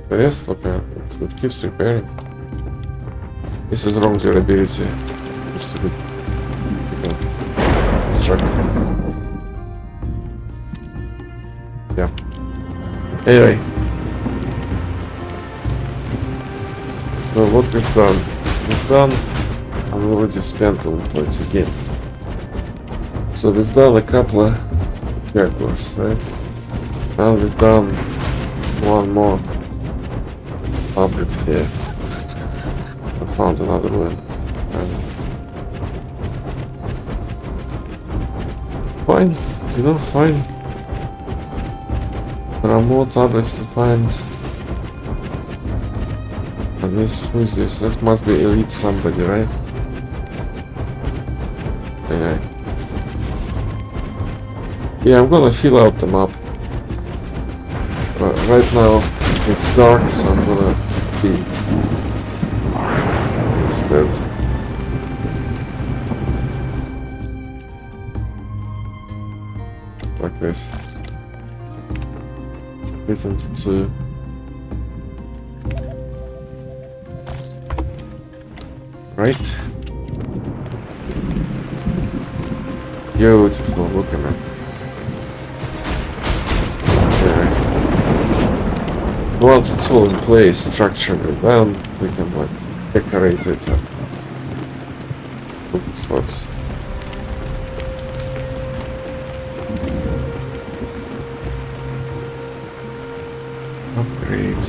The rest, look, it keeps repairing. This is wrong durability. It's to be constructed. Yeah. Anyway, so what we've done, I've already spent all the points again. So we've done a couple of jaguars, right? And we've done one more upgrade here. I found another one. Fine, you know, fine. There are more tablets to find. And this, who is this? This must be elite somebody, right? Yeah. Yeah, I'm gonna fill out the map. But right now it's dark, so I'm gonna be instead. Like this. Split into two. Right? Beautiful, look at it. Okay. Once it's all in place structurally, then we can like decorate it and put spots. Upgrade.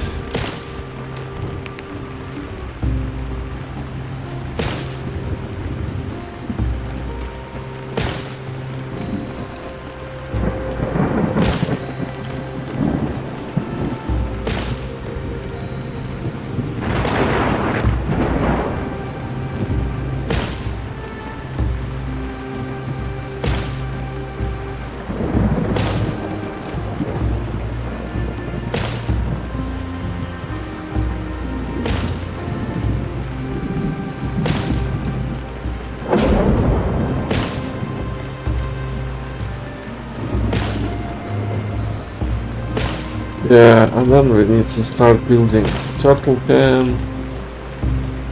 Yeah, and then we need to start building turtle pen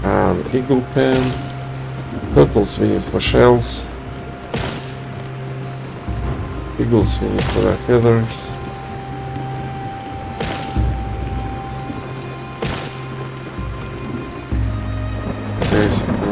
and eagle pen. Turtles we need for shells. Eagles we need for their feathers. Basically.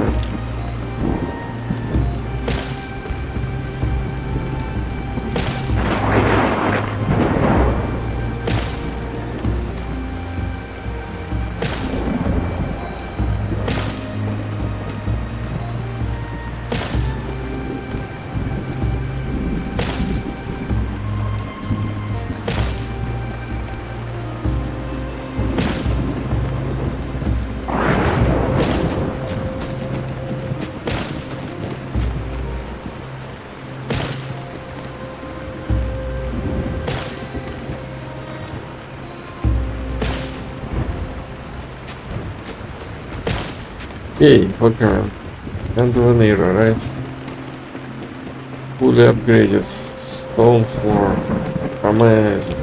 Yay, okay. End of an era, right? Fully upgraded. Stone floor. Amazing.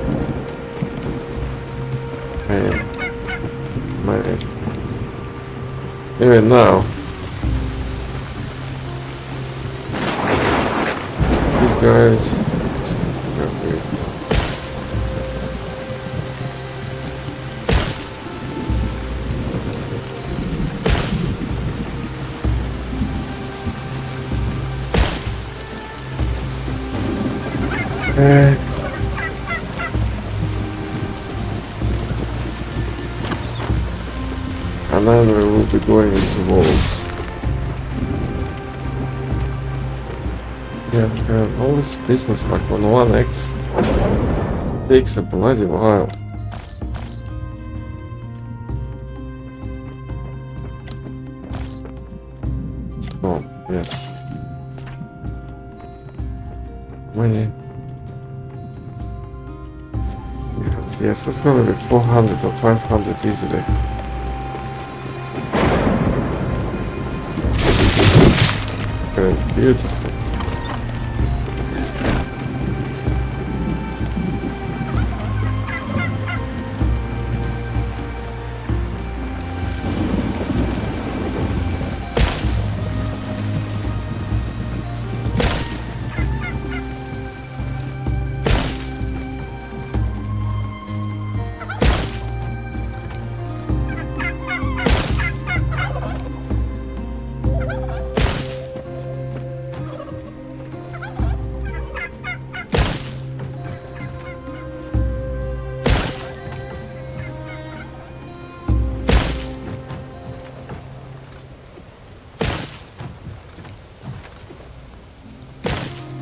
Man. Amazing. Even now. These guys. It's gonna be it. And then we will be going into walls. Yeah, all this business like on 1x takes a bloody while. So, yes. Many. Yes, it's gonna be 400 or 500 easily. Okay, beautiful.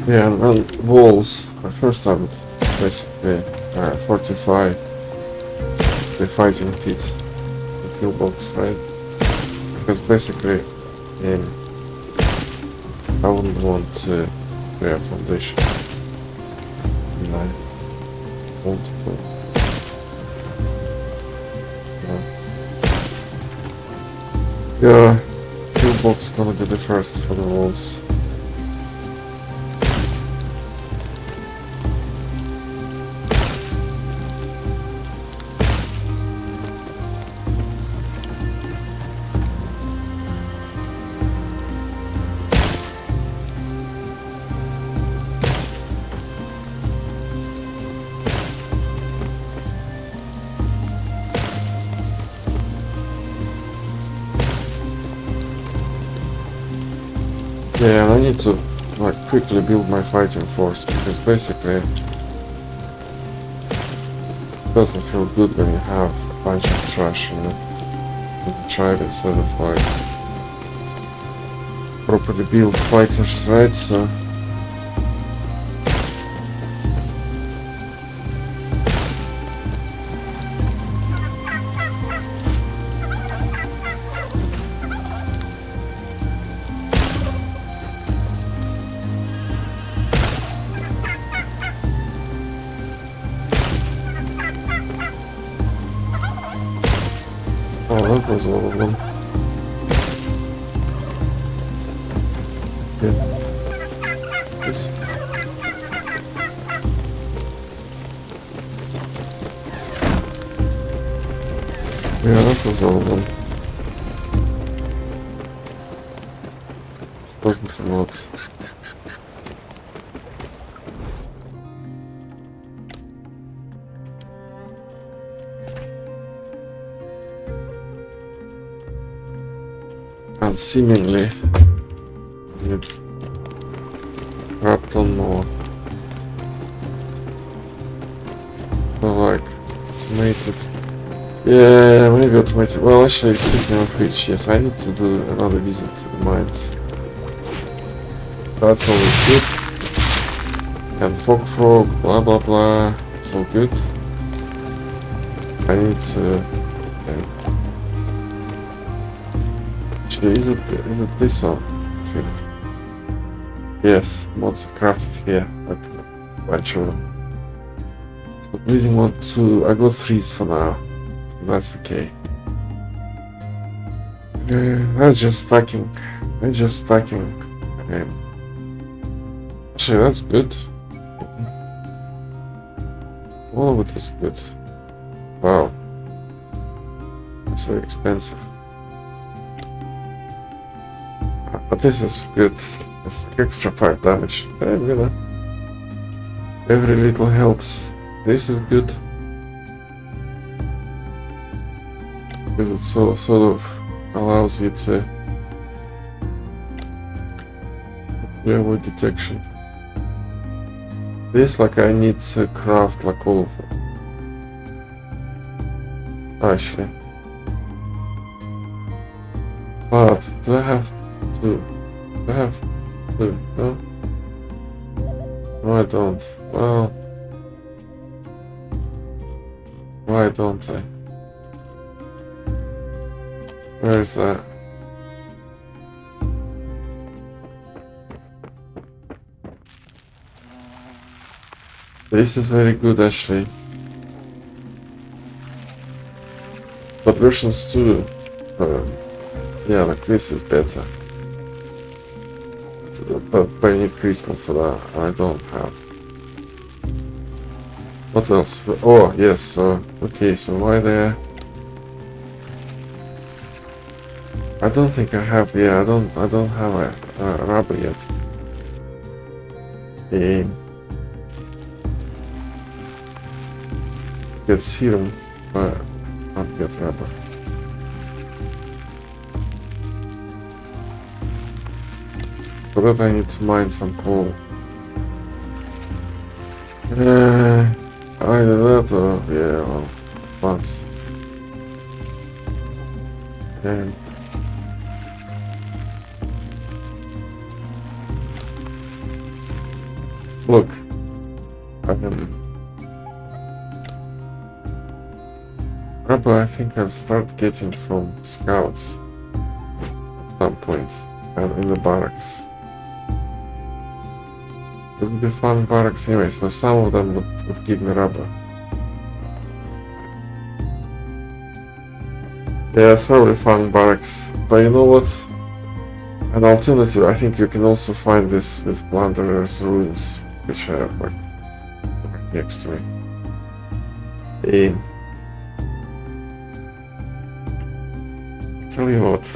Yeah, and then walls. First I would basically fortify the fighting pit, the pillbox, right? Because basically, I wouldn't want to lay a foundation. Multiple. Yeah, pillbox gonna be the first for the walls. Yeah, and I need to like quickly build my fighting force because basically it doesn't feel good when you have a bunch of trash in the tribe instead of like properly build fighters, right? So oh, that was all of them. Yeah. Yes. Yeah, that was all of them. Wasn't a lot. And seemingly need crap ton more. So like automated. Yeah, maybe automated. Well, actually, speaking of which, yes, I need to do another visit to the mines. That's always good. And frog, blah blah blah. It's all good. I need to. Yeah. Actually, is it this one? I think. Yes, mods crafted here. Like a bunch of them. So breathing 1, 2. I got 3s for now. So that's okay. That's just stacking. That's just stacking. Okay. Actually, that's good. All of it is good. Wow. That's very expensive. But this is good. It's like extra 5 damage. And, you know, every little helps. This is good. Because it sort of allows you to avoid detection. This, like, I need to craft like all of them. Actually. But do I have to? Do I have to? No? No, I don't. Well, why don't I? Where is that? This is very good actually. But versions 2, yeah, like this is better. But I need crystal for that. I don't have. What else? Oh yes. Okay. So why there? I don't think I have. Yeah, I don't have a rubber yet. Get serum, but not get rubber. For that I need to mine some coal. Either that or yeah, well, plants. And look, rubber I think I'll start getting from scouts at some point and in the barracks. It would be fun barracks anyway, so some of them would give me rubber. Yeah, it's probably fun barracks But you know what? An alternative, I think you can also find this with Plunderer's Ruins, which are like right next to me. Tell you what.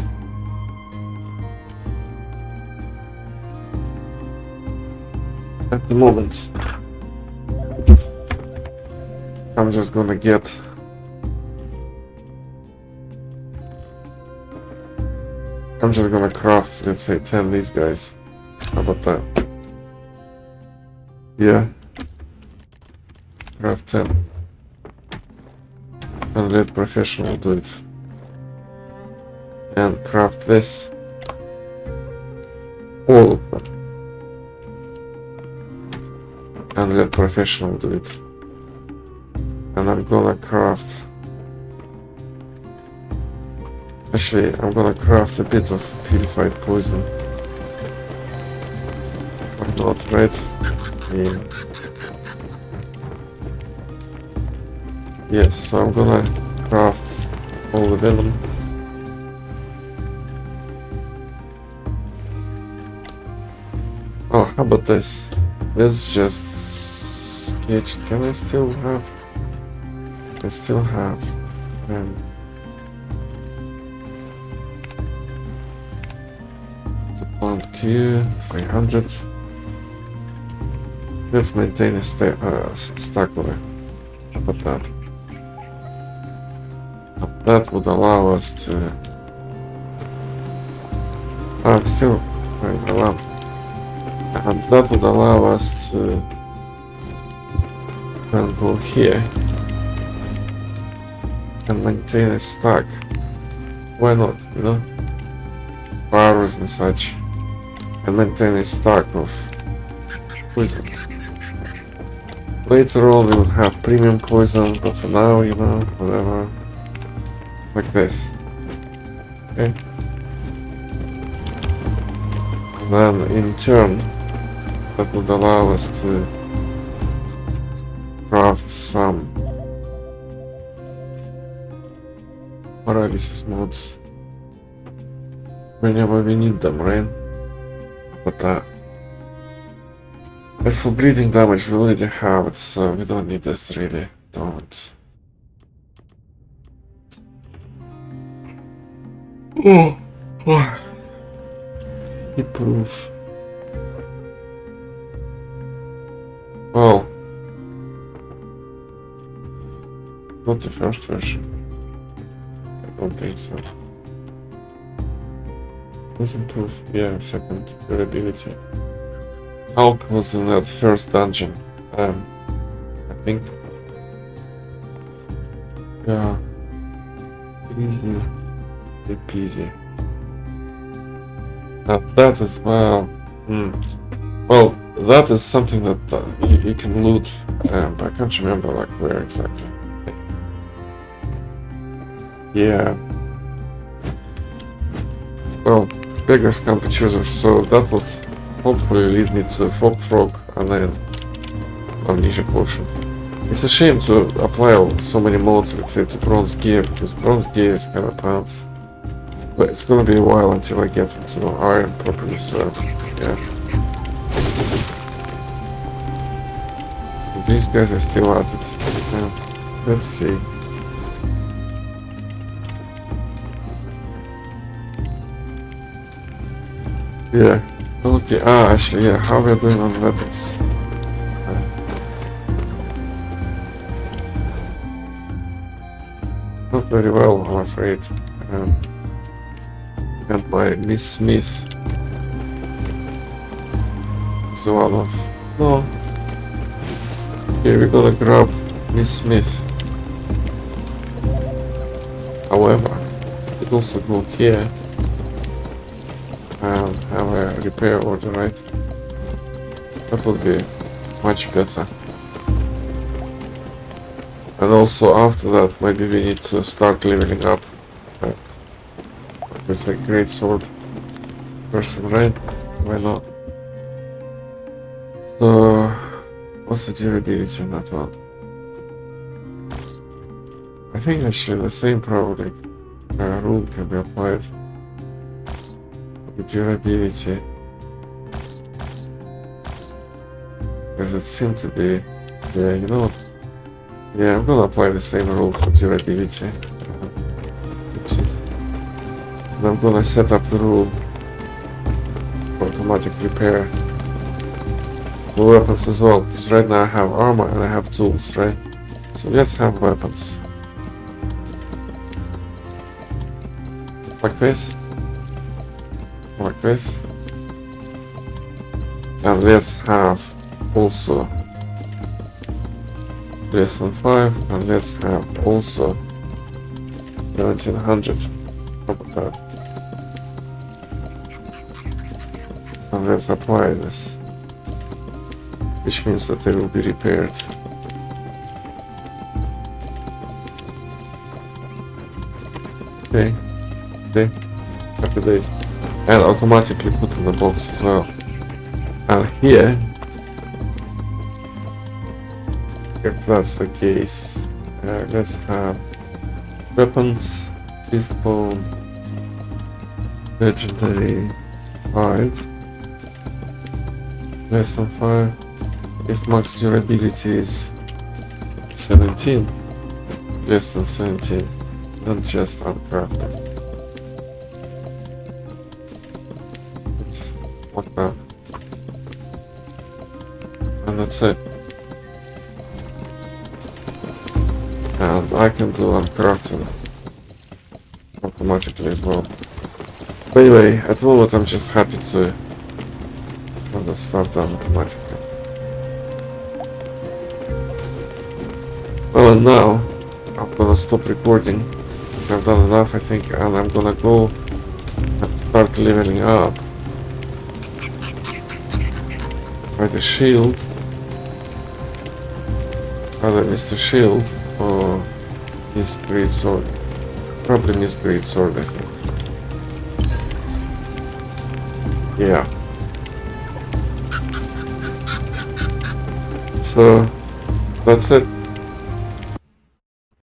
At the moment, I'm just gonna get craft, let's say, 10 these guys. How about that? Yeah. Craft 10. And let professional do it. And craft this. All of them. And let professional do it. And I'm gonna craft... Actually, I'm gonna craft a bit of purified poison. Or not, right? Yeah. Yes, so I'm gonna craft all the venom. Oh, how about this? Let's just sketch. Can I still have? I still have. The plant Q 300. Let's maintain a stack of it. How about that? That would allow us to. I'm still wearing the lamp. And that would allow us to then go here and maintain a stack. Why not, you know? Barrels and such. And maintain a stack of poison. Later on we would have premium poison, but for now, you know, whatever. Like this. Okay? And then in turn, that would allow us to craft some paralysis mods whenever we need them, right? But as for bleeding damage, we already have it, so we don't need this really. Don't. Oh. Hit proof. Well, not the first version. I don't think so. Doesn't proof, yeah, second durability. Hulk was in that first dungeon, I think. Yeah, easy, peasy. That as well. Well, that is something that you can loot, but I can't remember like where exactly. Yeah. Well, beggars can't be choosers, so that would hopefully lead me to Fog Frog and then Amnesia Potion. It's a shame to apply so many mods, let's say, to Bronze Gear, because Bronze Gear is kind of pants. But it's gonna be a while until I get into Iron properly, so yeah. These guys are still at it. Yeah. Let's see. Yeah. Okay. Actually, yeah. How we're doing on weapons? Not very well, I'm afraid. And my Miss Smith. So one of no. Okay, we're gonna grab Miss Smith. However, we could also go here and have a repair order, right? That would be much better. And also after that, maybe we need to start leveling up. It's a great sword person, right? Why not? So, what's the durability on that one? I think actually the same probably rule can be applied. durability. Because it seemed to be... Yeah, you know what? Yeah, I'm gonna apply the same rule for durability. Oopsies. And I'm gonna set up the rule for automatic repair. The weapons as well, because right now I have armor and I have tools, right? So let's have weapons. Like this. Like this. And let's have also less than 5, and let's have also 1700. How about that? And let's apply this, which means that they will be repaired. Okay, see, happy days, and automatically put in the box as well. And here, if that's the case, let's have weapons, beast bone, legendary 5, less than 5. If max durability is 17, less than 17, then just uncrafted. It's like that. And that's it. And I can do uncrafting automatically as well. But anyway, at the moment I'm just happy to have that stuff done automatically. Well, and now I'm gonna stop recording because I've done enough, I think, and I'm gonna go and start leveling up. By the shield. Either Mr. Shield or his great sword. Probably his great sword, I think. Yeah. So that's it.